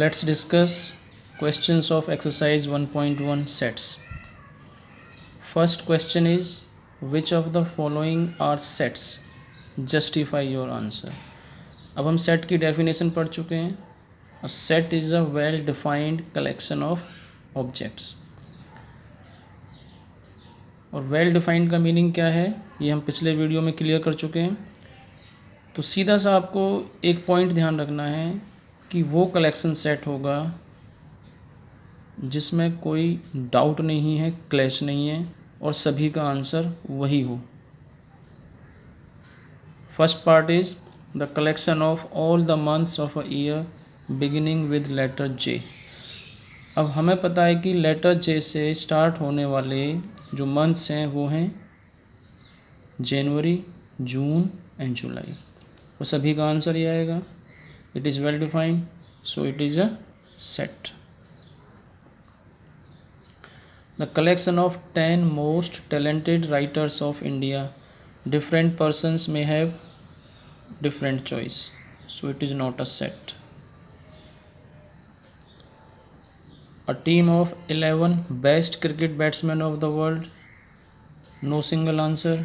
Let's discuss questions of exercise 1.1 sets. First question is, which of the following are sets? Justify your answer. अब हम set की definition पढ़ चुके हैं. A set is a well defined collection of objects. और well defined का meaning क्या है ये हम पिछले वीडियो में क्लियर कर चुके हैं. तो सीधा सा आपको एक पॉइंट ध्यान रखना है कि वो कलेक्शन सेट होगा जिसमें कोई डाउट नहीं है, क्लैश नहीं है और सभी का आंसर वही हो. First part is the collection of all the months of a year beginning with letter J. अब हमें पता है कि लेटर जे से स्टार्ट होने वाले जो मंथ्स हैं वो हैं जनवरी, जून एंड जुलाई. वो सभी का आंसर ये आएगा. It is well defined, so it is a set. The collection of 10 most talented writers of India. Different persons may have different choice, so it is not a set. A team of 11 best cricket batsmen of the world. No single answer,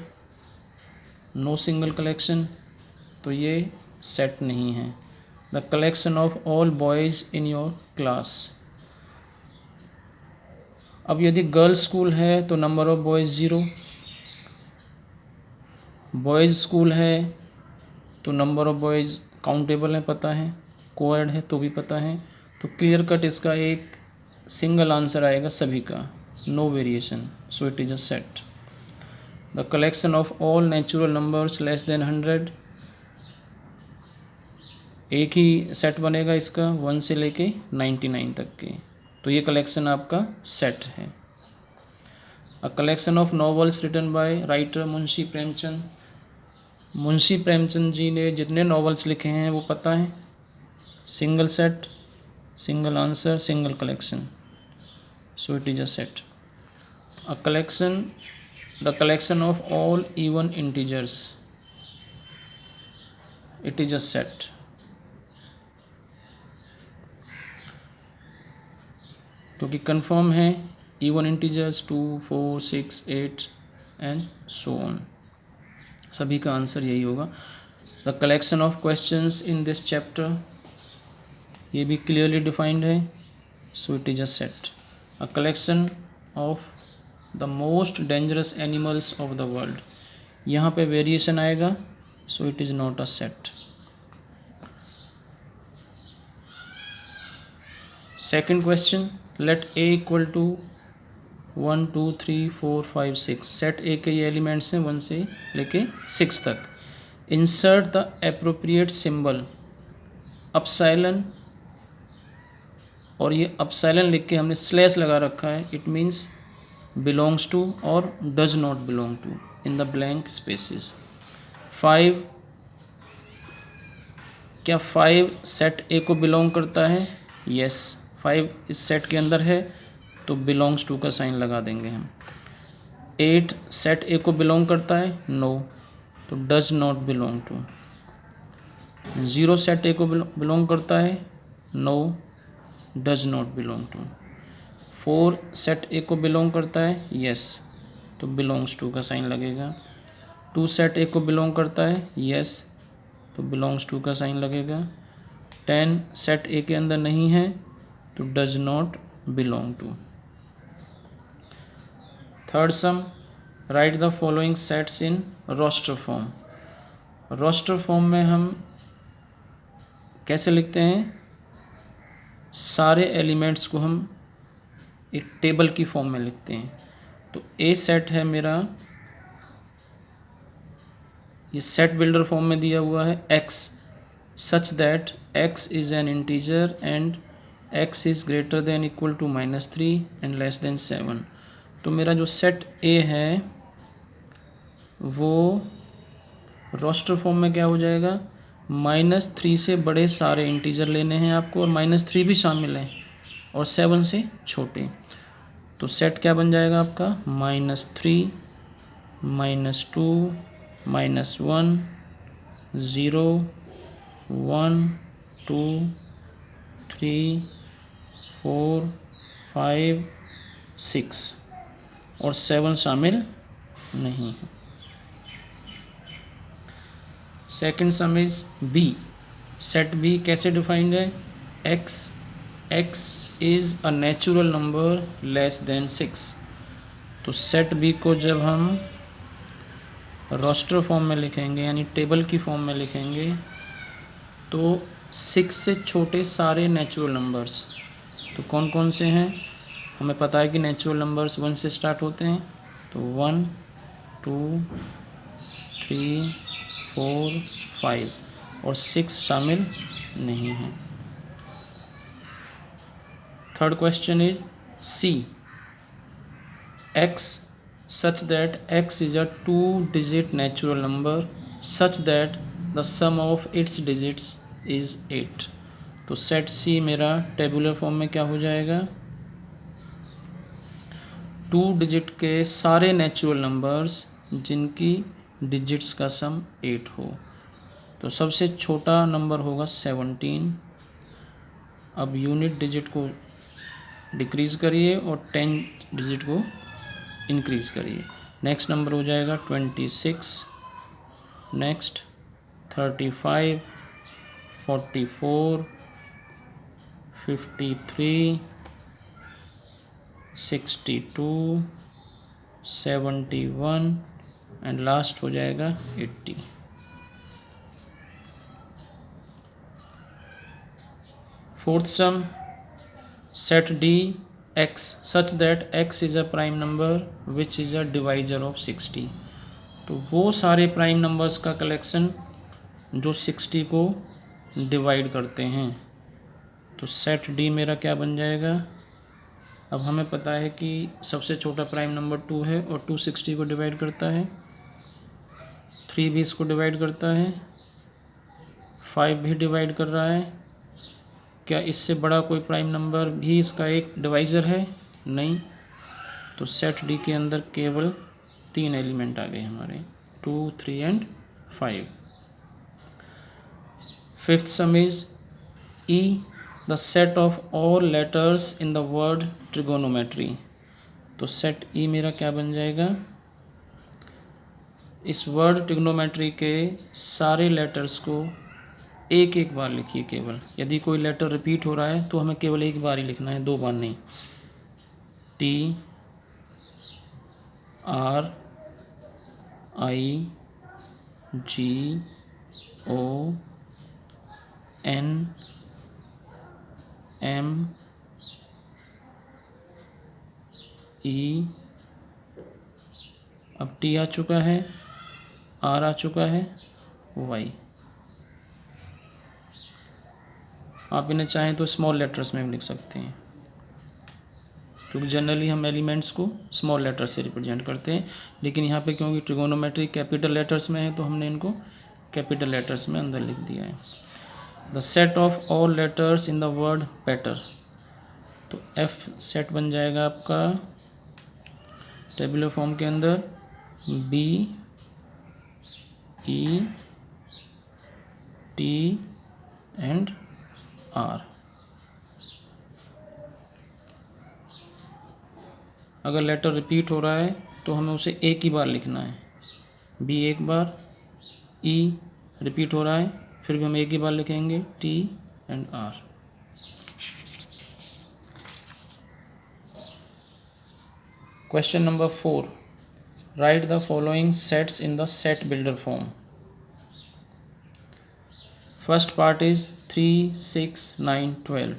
no single collection, तो ये set नहीं है. The collection of all boys in your class. अब यदि girls school है तो number of boys 0, boys school है तो नंबर ऑफ़ बॉयज़ काउंटेबल है, पता है, कोएड है तो भी पता है. तो क्लियर कट इसका एक सिंगल आंसर आएगा सभी का, no variation, so it is a set. The collection of all natural numbers less than 100. एक ही सेट बनेगा इसका 1 से लेके 99 तक के, तो ये कलेक्शन आपका सेट है. A collection of novels written by writer Munshi Premchand. Munshi Premchand ji ने जितने नॉवेल्स लिखे हैं वो पता है, single set, single answer, single collection, so it is a set. A collection, the collection of all even integers. It is a set. क्योंकि confirm है even integers 2, 4, 6, 8 and so on, सभी का आंसर यही होगा. The collection of questions in this chapter, ये भी clearly defined है, so it is a set. A collection of the most dangerous animals of the world, यहाँ पे वेरिएशन आएगा, so it is not a set. Second question, let A equal to 1, 2, 3, 4, 5, 6. Set A के ये elements हैं 1 से लेके 6 तक. Insert the appropriate symbol. Epsilon, और ये अपसाइलन लिख के हमने स्लैश लगा रखा है, इट मीन्स बिलोंग्स टू और does not belong to in the blank spaces. 5, क्या 5 सेट ए को बिलोंग करता है? यस, 5 इस सेट के अंदर है तो बिलोंग्स टू का साइन लगा देंगे हम. 8 सेट ए को बिलोंग करता है? नो, तो does not belong to. 0 set A को बिलोंग करता है? No, does not belong to. 4 set A को बिलोंग करता है? यस, तो बिलोंग्स टू का साइन लगेगा. 2 सेट ए को बिलोंग करता है? यस, तो बिलोंग्स टू का साइन लगेगा. 10 सेट ए के अंदर नहीं है तो does not belong to. Third sum, write the following sets in roster form. Roster form में हम कैसे लिखते हैं? सारे एलिमेंट्स को हम एक टेबल की फॉर्म में लिखते हैं. तो ए सेट है मेरा, ये सेट बिल्डर फॉर्म में दिया हुआ है x such that x is an integer and x is greater than equal to -3 and less than 7. तो मेरा जो सेट ए है वो रोस्टर फॉर्म में क्या हो जाएगा? -3 से बड़े सारे इंटीजर लेने हैं आपको और -3 भी शामिल है और 7 से छोटे. तो सेट क्या बन जाएगा आपका? -3, -2, -1, 0, 1, 2, 3 4 5 6 और 7 शामिल नहीं है। Second sum is B. Set B कैसे डिफाइंड है? X is a natural number less than 6। तो सेट बी को जब हम रोस्टर फॉर्म में लिखेंगे यानी टेबल की फॉर्म में लिखेंगे तो 6 से छोटे सारे नेचुरल नंबर्स तो कौन कौन से हैं? हमें पता है कि नेचुरल नंबर्स 1 से स्टार्ट होते हैं, तो 1 2 3 4 5 और 6 शामिल नहीं है। Third question is C. x such that x is a 2-digit natural number such that the sum of its digits is 8। तो सेट सी मेरा टेबुलर फॉर्म में क्या हो जाएगा? 2 डिजिट के सारे नेचुरल नंबर्स जिनकी डिजिट्स का सम 8 हो। तो सबसे छोटा नंबर होगा 17। अब यूनिट डिजिट को डिक्रीज़ करिए और 10 डिजिट को इंक्रीज़ करिए। नेक्स्ट नंबर हो जाएगा 26, नेक्स्ट 35, 44, 53, 62, 71 एंड लास्ट हो जाएगा 80। Fourth sum set D x such that x is a prime number which is a divisor of 60। तो वो सारे प्राइम नंबर्स का कलेक्शन जो 60 को डिवाइड करते हैं। तो सेट डी मेरा क्या बन जाएगा? अब हमें पता है कि सबसे छोटा प्राइम नंबर 2 है और 2 60 को डिवाइड करता है, 3 भी इसको डिवाइड करता है, 5 भी डिवाइड कर रहा है। क्या इससे बड़ा कोई प्राइम नंबर भी इसका एक डिवाइज़र है? नहीं। तो सेट डी के अंदर केवल 3 एलिमेंट आ गए हमारे, 2 3 and 5। Fifth some is E the set of all letters in the word trigonometry. तो सेट ई मेरा क्या बन जाएगा? इस वर्ड ट्रिगोनोमेट्री के सारे लेटर्स को एक एक बार लिखिए केवल। यदि कोई लेटर रिपीट हो रहा है तो हमें केवल एक बार ही लिखना है, 2 बार नहीं। T R I G O N M E, अब टी आ चुका है, आर आ चुका है, वाई। आप इन्हें चाहें तो स्मॉल लेटर्स में भी लिख सकते हैं क्योंकि जनरली हम एलिमेंट्स को स्मॉल लेटर से रिप्रेजेंट करते हैं, लेकिन यहाँ पे क्योंकि ट्रिगोनोमेट्री कैपिटल लेटर्स में है तो हमने इनको कैपिटल लेटर्स में अंदर लिख दिया है। The set of all letters in the word better. तो एफ सेट बन जाएगा आपका टेबुलर फॉर्म के अंदर B E T and R. अगर लेटर रिपीट हो रहा है तो हमें उसे एक ही बार लिखना है, बी एक बार, ई रिपीट हो रहा है फिर भी हम एक ही बार लिखेंगे, T and R. Question number 4, write the following sets in the set builder form. First part is 3 6 9 12।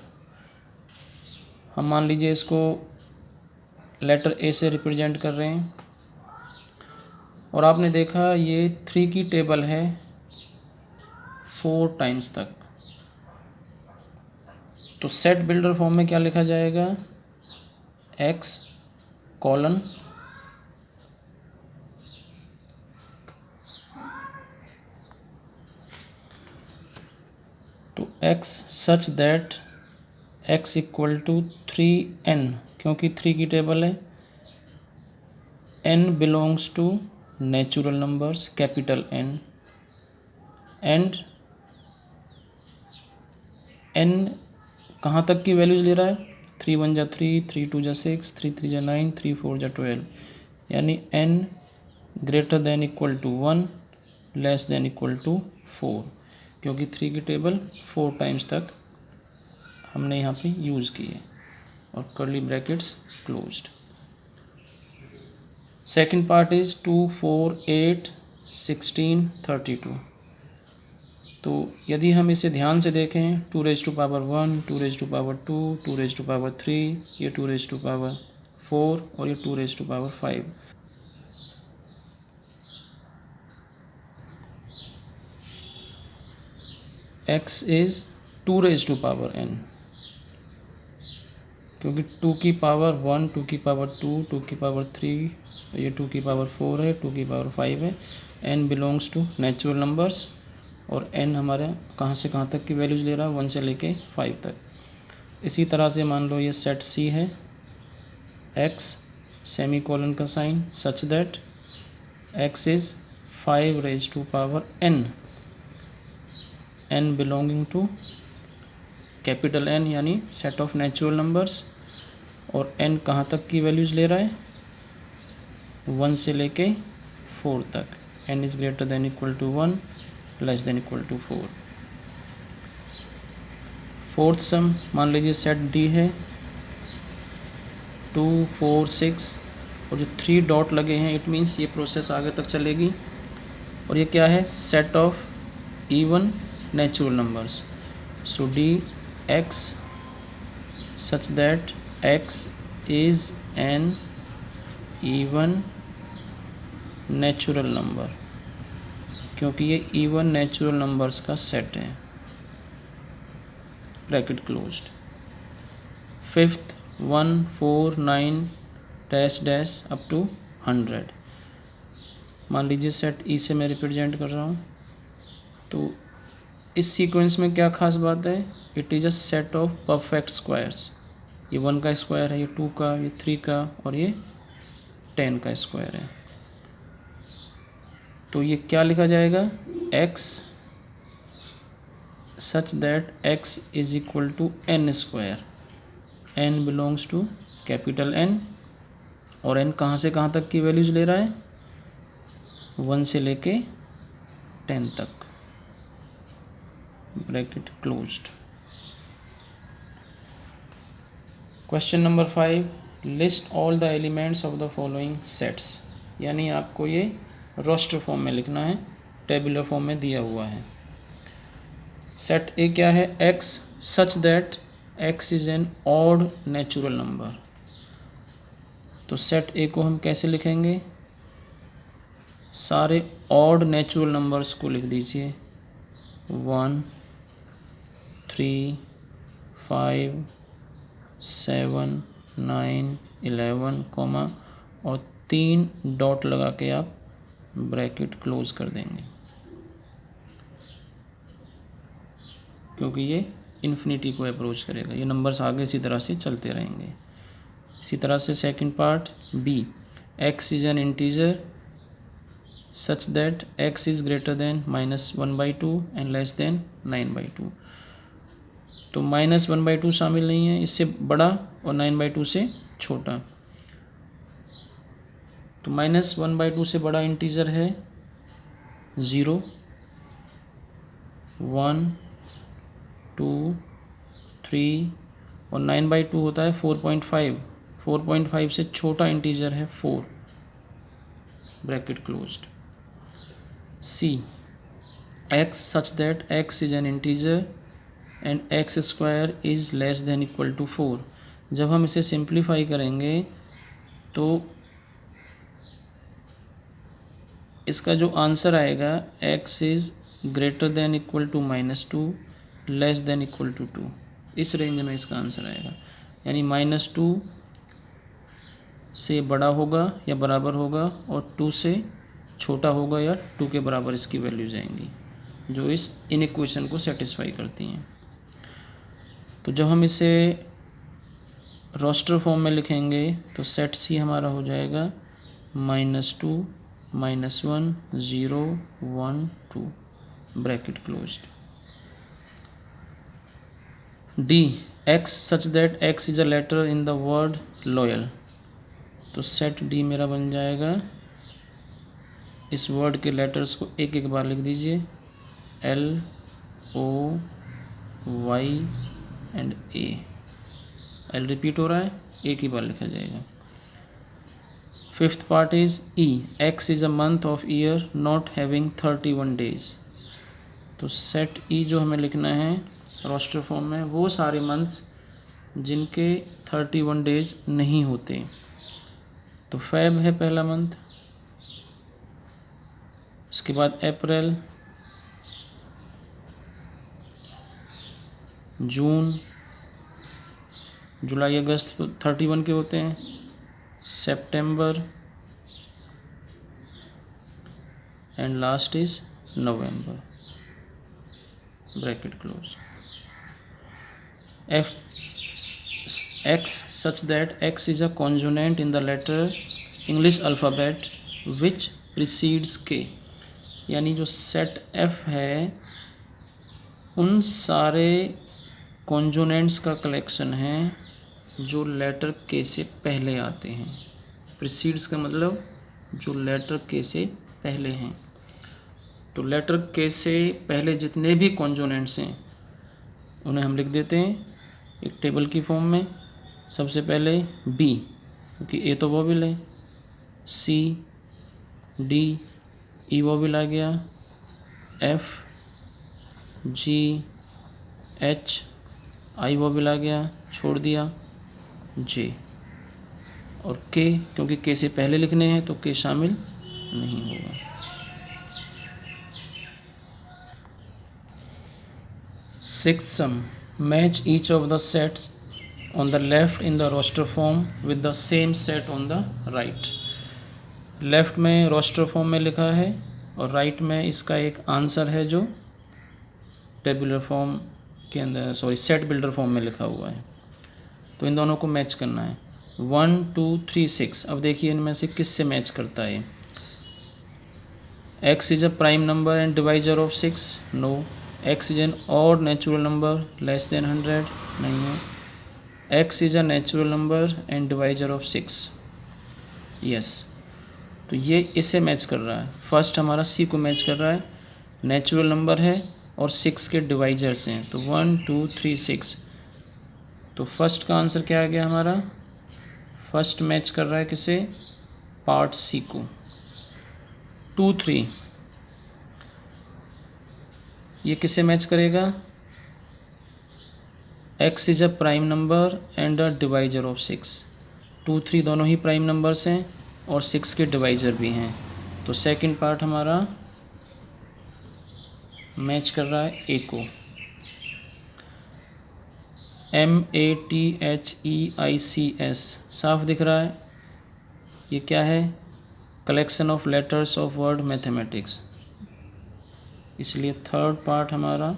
हम मान लीजिए इसको लेटर ए से रिप्रेजेंट कर रहे हैं और आपने देखा ये 3 की टेबल है 4 टाइम्स तक। तो सेट बिल्डर फॉर्म में क्या लिखा जाएगा? x कॉलन तो x such that x equal to 3n, क्योंकि 3 की टेबल है, n belongs to natural numbers capital N and n कहाँ तक की वैल्यूज़ ले रहा है, 3 1 जा 3, 3 2 जा 6, 3 3 जा 9, 3 4 जा 12, यानी n greater than equal to 1 less than equal to 4, क्योंकि 3 की टेबल 4 टाइम्स तक हमने यहाँ पे यूज़ की है, और curly brackets closed. Second part is 2 4 8 16 32। तो यदि हम इसे ध्यान से देखें, 2 raise to power 1, 2 raise to power 2, 2 raise to power 3, ये 2 रेज टू पावर 4 और ये 2 raise to power 5। x is 2 raise to power n, क्योंकि 2 की पावर 1, 2 की पावर 2, 2 की पावर 3, ये 2 की पावर 4 है, 2 की पावर 5 है। n belongs to natural numbers, और n हमारे कहाँ से कहाँ तक की वैल्यूज़ ले रहा है, 1 से लेके 5 तक। इसी तरह से मान लो ये सेट C है, x सेमी कोलन का sign such that x is 5 raise to power n, n belonging to capital N यानी सेट ऑफ नेचुरल नंबर्स, और n कहाँ तक की वैल्यूज़ ले रहा है, 1 से लेके 4 तक। n is greater than equal to 1 less than equal to 4। Fourth sum मान लीजिए सेट D है, 2 4 6, और जो 3 डॉट लगे हैं इट मीन्स ये प्रोसेस आगे तक चलेगी। और ये क्या है, set of even natural numbers. So D x such that x is an even natural number, क्योंकि ये इवन नेचुरल नंबर्स का सेट है, bracket closed. Fifth 1 4 9 dash dash up to 100। मान लीजिए सेट ई से मैं रिप्रेजेंट कर रहा हूँ, तो इस सीक्वेंस में क्या खास बात है, it is a set of perfect squares. ये 1 का स्क्वायर है, ये 2 का, ये 3 का, और ये 10 का स्क्वायर है। तो ये क्या लिखा जाएगा, x such that x is equal to n square, n belongs to capital N, और n कहाँ से कहाँ तक की वैल्यूज़ ले रहा है, 1 से लेके 10 तक, bracket closed. Question number 5, list all the elements of the following sets, यानी आपको ये रोस्टर फॉर्म में लिखना है, टेबुलर फॉर्म में दिया हुआ है। सेट ए क्या है, x such that x is N odd natural number. तो सेट ए को हम कैसे लिखेंगे, सारे ऑड नेचुरल नंबर्स को लिख दीजिए, 1 3 5 7 9 11 कॉमा, और 3 डॉट लगा के आप ब्रैकेट क्लोज कर देंगे, क्योंकि ये इन्फिनिटी को अप्रोच करेगा, ये नंबर्स आगे इसी तरह से चलते रहेंगे। इसी तरह से second part B, x is an integer such that x is greater than -1/2 and less than 9/2। तो -1/2 शामिल नहीं है, इससे बड़ा और 9/2 से छोटा। तो -1/2 से बड़ा इंटीजर है 0 1 2 3, और 9/2 होता है 4.5, 4.5 से छोटा इंटीजर है 4, bracket closed. C, x such that x is an integer and x square is less than equal to 4। जब हम इसे सिंप्लीफाई करेंगे तो इसका जो आंसर आएगा, x is greater than equal to -2 less than equal to 2, इस रेंज में इसका आंसर आएगा, यानी -2 से बड़ा होगा या बराबर होगा, और 2 से छोटा होगा या 2 के बराबर इसकी वैल्यू जाएंगी, जो इस इनइक्वेशन को सेटिस्फाई करती हैं। तो जब हम इसे रोस्टर फॉर्म में लिखेंगे तो सेट सी हमारा हो जाएगा -2 -1 0 1 2, bracket closed. D, x such that x is a letter in the word loyal, तो सेट डी मेरा बन जाएगा, इस वर्ड के लेटर्स को एक एक बार लिख दीजिए, L O Y and A, L repeat हो रहा है, एक ही बार लिखा जाएगा। Fifth part is E, x is a month of year not having 31 days, तो सेट ई जो हमें लिखना है रोस्टर फॉर्म में वो सारे मंथ्स जिनके 31 डेज नहीं होते। तो फेब है पहला मंथ, उसके बाद अप्रैल, जून, जुलाई अगस्त तो 31 के होते हैं, September and last is November, bracket close. F X such that x is a consonant in the letter English alphabet which precedes K, यानी जो सेट एफ है उन सारे कॉन्सोनेंट्स का कलेक्शन है जो लेटर के से पहले आते हैं। प्रीसीड्स का मतलब जो लेटर के से पहले हैं, तो लेटर के से पहले जितने भी कॉन्सोनेंट्स हैं उन्हें हम लिख देते हैं एक टेबल की फॉर्म में। सबसे पहले बी, क्योंकि ए तो वोवेल है, सी, डी, ई वोवेल आ गया, एफ, जी, एच, आई वोवेल आ गया, छोड़ दिया, जे, और के, क्योंकि के से पहले लिखने हैं तो के शामिल नहीं होगा। Sixth sum, match each of the sets on the left in the roster form with the same set on the right. Left में रोस्टर फॉर्म में लिखा है और राइट में इसका एक आंसर है जो टेबुलर फॉर्म के अंदर, सॉरी सेट बिल्डर फॉर्म में लिखा हुआ है। तो इन दोनों को मैच करना है, 1 2 3 6। अब देखिए इनमें से किस से मैच करता है। x is a prime number and divisor of 6, no. x is an odd natural number less than 100, नहीं है। x is a natural number and divisor of 6, yes. तो ये इससे मैच कर रहा है। फर्स्ट हमारा सी को मैच कर रहा है, नेचुरल नंबर है और 6 के डिवाइजर्स हैं, तो 1 2 3 6। तो फर्स्ट का आंसर क्या आ गया हमारा, फर्स्ट मैच कर रहा है किसे, पार्ट सी को। 2 3 ये किसे मैच करेगा, x is a prime number and a divisor of 6। 2 3 दोनों ही प्राइम नंबर्स हैं और 6 के डिवाइजर भी हैं, तो सेकंड पार्ट हमारा मैच कर रहा है ए को। MATHEICS साफ दिख रहा है, ये क्या है, collection of letters of word mathematics, इसलिए थर्ड पार्ट हमारा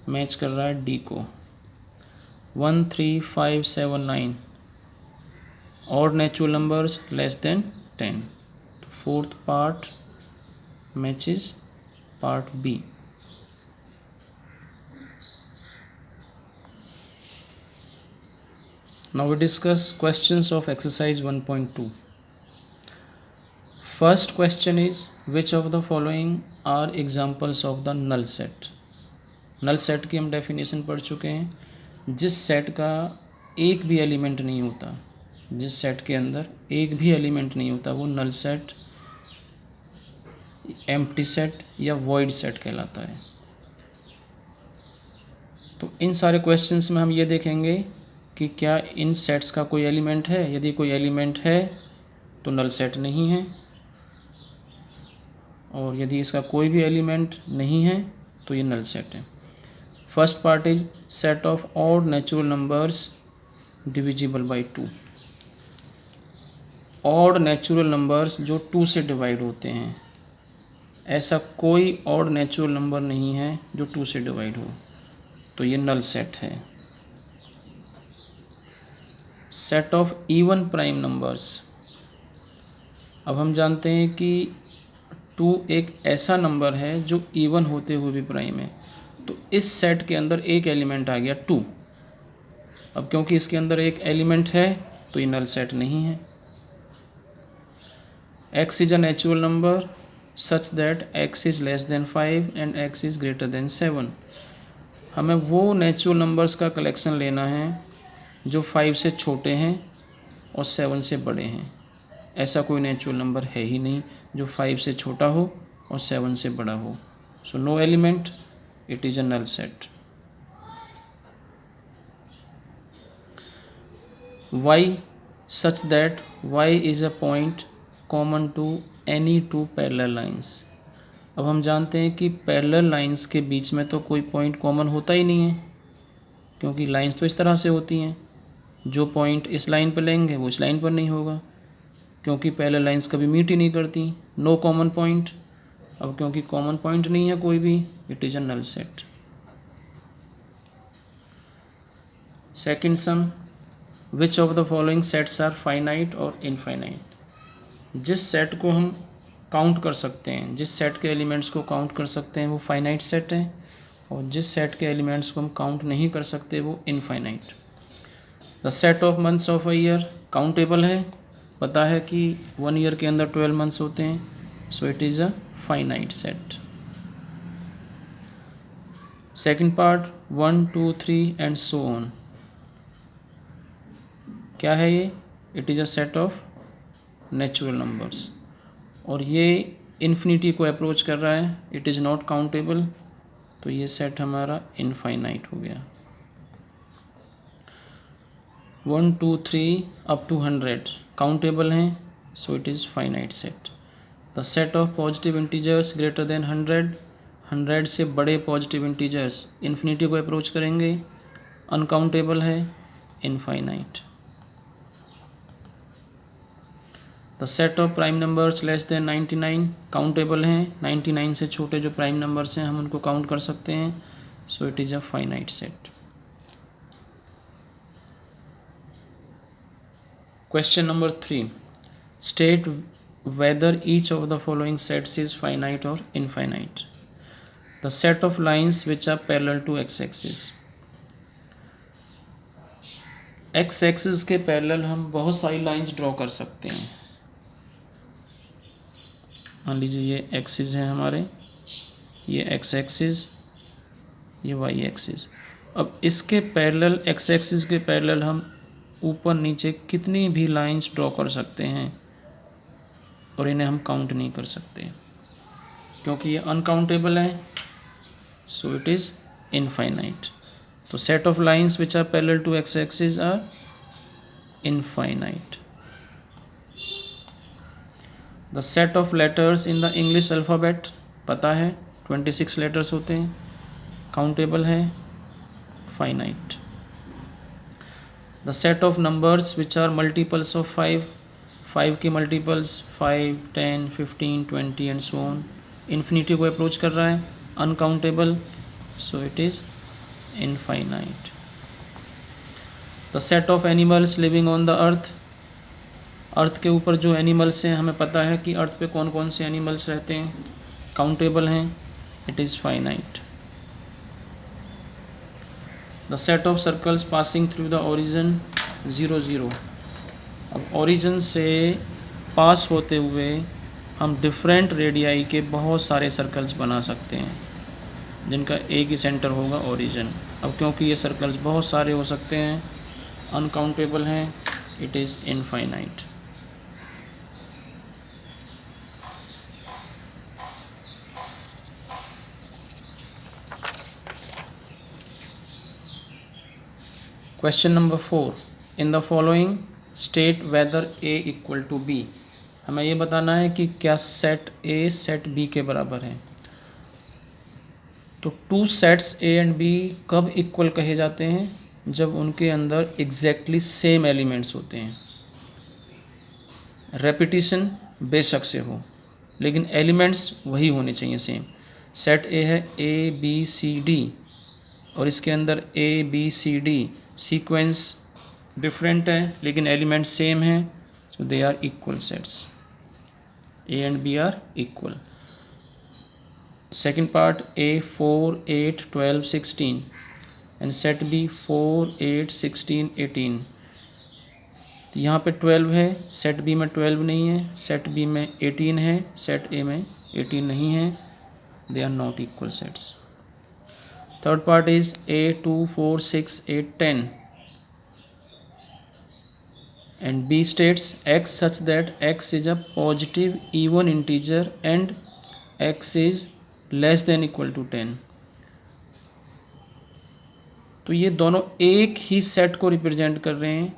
मैच कर रहा है डी को। 1 3 5 7 9 odd natural numbers less than 10, तो fourth part matches part B. Now we discuss questions of exercise 1.2. First question is, which of the following are examples of the null set? null set की हम definition पढ़ चुके हैं। जिस set का एक भी एलिमेंट नहीं होता, जिस सेट के अंदर एक भी एलिमेंट नहीं होता, वो null set, empty set या void set कहलाता है। तो इन सारे क्वेश्चंस में हम ये देखेंगे कि क्या इन सेट्स का कोई एलिमेंट है। यदि कोई एलिमेंट है तो नल सेट नहीं है, और यदि इसका कोई भी एलिमेंट नहीं है तो ये नल सेट है। First part is set of odd natural numbers divisible by 2। Odd natural numbers जो 2 से डिवाइड होते हैं, ऐसा कोई ऑड नेचुरल नंबर नहीं है जो 2 से डिवाइड हो, तो ये नल सेट है। Set of even prime numbers, अब हम जानते हैं कि 2 एक ऐसा नंबर है जो इवन होते हुए भी प्राइम है, तो इस सेट के अंदर एक एलिमेंट आ गया 2, अब क्योंकि इसके अंदर एक एलिमेंट है तो ये नल सेट नहीं है। x is a natural number such that x is less then 5 and x is greater than 7। हमें वो नेचुरल नंबर्स का कलेक्शन लेना है जो 5 से छोटे हैं और 7 से बड़े हैं। ऐसा कोई नेचुरल नंबर है ही नहीं जो 5 से छोटा हो और 7 से बड़ा हो। So no element, it is a null set. y such that y is a point common to any two parallel lines। अब हम जानते हैं कि पैरेलल लाइंस के बीच में तो कोई पॉइंट कॉमन होता ही नहीं है, क्योंकि लाइंस तो इस तरह से होती हैं। जो पॉइंट इस लाइन पर लेंगे वो इस लाइन पर नहीं होगा, क्योंकि पैरेलल लाइंस कभी मीट ही नहीं करती। No common point. अब क्योंकि कॉमन पॉइंट नहीं है कोई भी, it is a null set. Second sum, which of the following sets are finite और इनफाइनाइट। जिस सेट को हम काउंट कर सकते हैं, जिस सेट के एलिमेंट्स को काउंट कर सकते हैं वो फाइनाइट सेट है, और जिस सेट के एलिमेंट्स को हम काउंट नहीं कर सकते वो infinite. The set of months of a year countable है, पता है कि 1 ईयर के अंदर 12 मंथ्स होते हैं, सो it is a finite set. Second part 1 2 3 and so on, क्या है ये? It is a set of natural numbers, और ये इन्फिनिटी को अप्रोच कर रहा है, इट इज़ नॉट काउंटेबल, तो ये सेट हमारा इनफाइनाइट हो गया। 1 2 3 अप टू 100 काउंटेबल हैं, सो it is finite set. The set of positive integers greater than 100 से बड़े पॉजिटिव इंटीजर्स इन्फिनिटी को अप्रोच करेंगे, अनकाउंटेबल है, infinite. The set of prime numbers less then 99 countable हैं, 99 से छोटे जो प्राइम नंबर्स हैं हम उनको काउंट कर सकते हैं, सो it is a finite set. Question number 3, state whether each of the following sets is finite or infinite। the set of lines which are parallel to x-axis। x-axis के parallel हम बहुत सारी लाइंस ड्रॉ कर सकते हैं। मान लीजिए ये एक्सिस है हमारे, ये एक्स एक्सिस, ये वाई एक्सिस। अब इसके पैरेलल, एक्स एक्सिस के पैरेलल हम ऊपर नीचे कितनी भी लाइंस ड्रॉ कर सकते हैं, और इन्हें हम काउंट नहीं कर सकते क्योंकि ये अनकाउंटेबल है, सो इट इज़ इनफाइनाइट। तो set of lines which are parallel to x axis are infinite. The set of letters in the English alphabet, पता है 26 लेटर्स होते हैं, काउंटेबल है, finite. The set of numbers which are multiples of 5 के multiples 5 10 15 20 and so on, infinity को approach कर रहा है, uncountable, so it is infinite. The set of animals living on the earth के ऊपर जो एनिमल्स हैं हमें पता है कि अर्थ पे कौन कौन से एनिमल्स रहते हैं, काउंटेबल हैं, it is finite. The set of circles passing through the origin 0 0। अब ओरिजिन से पास होते हुए हम डिफरेंट रेडियाई के बहुत सारे सर्कल्स बना सकते हैं जिनका एक ही सेंटर होगा, ओरिजिन। अब क्योंकि ये सर्कल्स बहुत सारे हो सकते हैं, अनकाउंटेबल हैं, it is infinite. Question number 4, in the following state whether A equal to B. हमें ये बताना है कि क्या सेट ए सेट बी के बराबर है। तो two sets A and B कब इक्वल कहे जाते हैं? जब उनके अंदर एग्जैक्टली सेम एलिमेंट्स होते हैं। रेपिटिशन बेशक से हो, लेकिन एलिमेंट्स वही होने चाहिए सेम। सेट ए है ए बी सी डी, और इसके अंदर A B C D sequence different है लेकिन एलिमेंट सेम है, so they are equal sets, A and B are equal. Second part, A 4 8 12 16 and set B 4, 8, 16, 18। तो यहाँ पे 12 है, सेट बी में 12 नहीं है, सेट बी में 18 है, सेट ए में 18 नहीं है, they are not equal sets. Third part is A 2, 4, 6, 8, 10 and B states x such that x is a positive even integer and x is less than equal to 10। तो ये दोनों एक ही set को रिप्रेजेंट कर रहे हैं,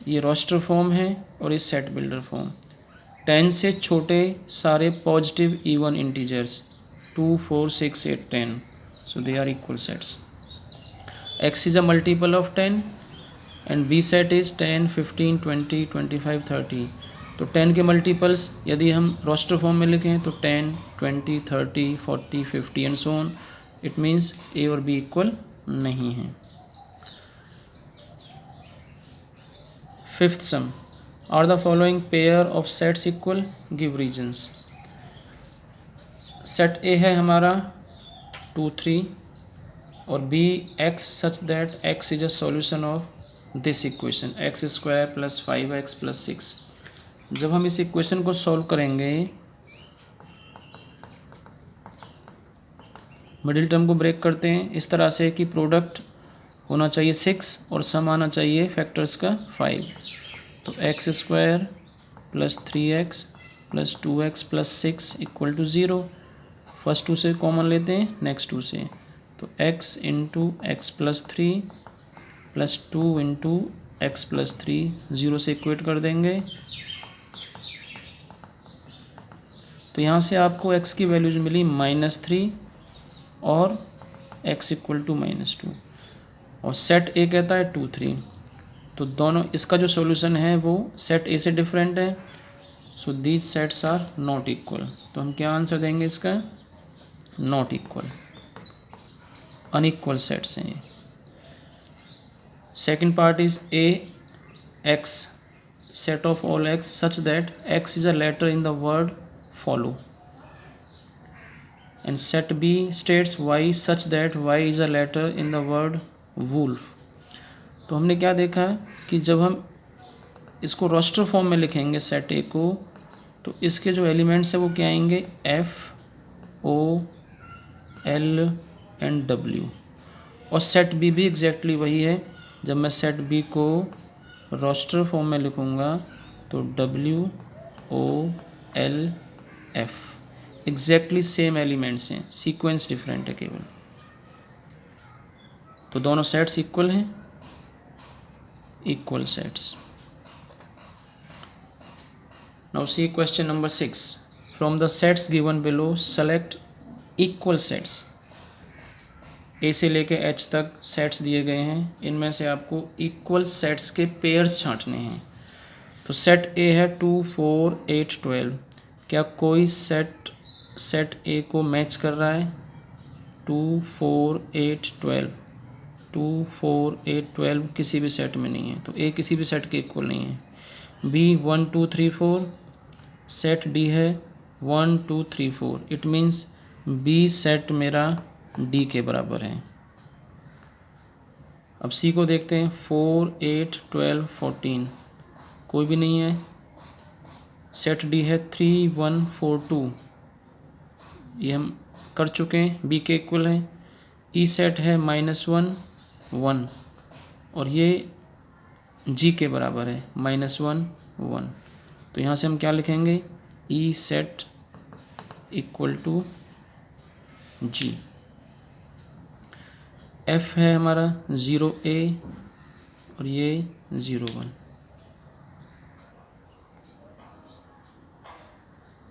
ये रोस्टर फॉर्म है और ये सेट बिल्डर फॉर्म। 10 से छोटे सारे positive even integers 2, 4, 6, 8, 10, so they are equal sets। x is a multiple of 10 and B set is 10, 15, 20, 25, 30। तो 10 के मल्टीपल्स यदि हम रोस्टर फॉर्म में लिखें तो 10, 20, 30, 40, 50 and so on. It means A और B इक्वल नहीं है। Fifth sum, are the following pair of sets equal, give reasons. Set A है हमारा 2, 3 और B x such that x is a solution of this equation x square plus 5x plus 6। जब हम इस equation को solve करेंगे, middle term को break करते हैं इस तरह से कि प्रोडक्ट होना चाहिए 6 और सम आना चाहिए फैक्टर्स का 5। तो x square plus 3x plus 2x plus 6 equal to 0। First 2 से कॉमन लेते हैं, नेक्स्ट 2 से, तो x into x plus 3 plus 2 into x plus 3 0 से इक्वेट कर देंगे। तो यहाँ से आपको x की वैल्यूज मिली -3 और x इक्वल टू -2 और सेट A कहता है 2, 3। तो दोनों, इसका जो सॉल्यूशन है वो सेट A से डिफरेंट है, so these sets are not equal. तो हम क्या आंसर देंगे इसका, नॉट इक्वल, अनइक्वल सेट्स हैं ये। Second part is A x set of all x such that x is a letter in the word follow and set B states y such that y is a letter in the word wolf। तो हमने क्या देखा है कि जब हम इसको roster form में लिखेंगे सेट A को, तो इसके जो एलिमेंट्स हैं वो क्या आएंगे, F, O, L and W। और सेट B भी एग्जैक्टली वही है। जब मैं सेट B को रोस्टर फॉर्म में लिखूँगा तो W, O, L, F exactly same elements हैं, सीक्वेंस डिफरेंट है केवल। तो दोनों सेट्स इक्वल हैं, equal sets. Now see question number 6, from the sets given below select equal sets. A से लेके H तक सेट्स दिए गए हैं, इनमें से आपको इक्वल सेट्स के पेयर्स छांटने हैं। तो सेट A है 2, 4, 8, 12। क्या कोई सेट A को मैच कर रहा है, 2, 4, 8, 12, 2, 4, 8, 12 किसी भी सेट में नहीं है, तो A किसी भी सेट के इक्वल नहीं है। B 1, 2, 3, 4, सेट D है 1, 2, 3, 4। इट मीन्स B सेट मेरा D के बराबर है। अब C को देखते हैं, 4, 8, 12, 14 कोई भी नहीं है। सेट D है 3, 1, 4, 2, ये हम कर चुके हैं, B के इक्वल है। E सेट है -1, 1 और ये G के बराबर है -1, 1। तो यहाँ से हम क्या लिखेंगे, E set equal to G। F है हमारा 0A और ये 0, 1।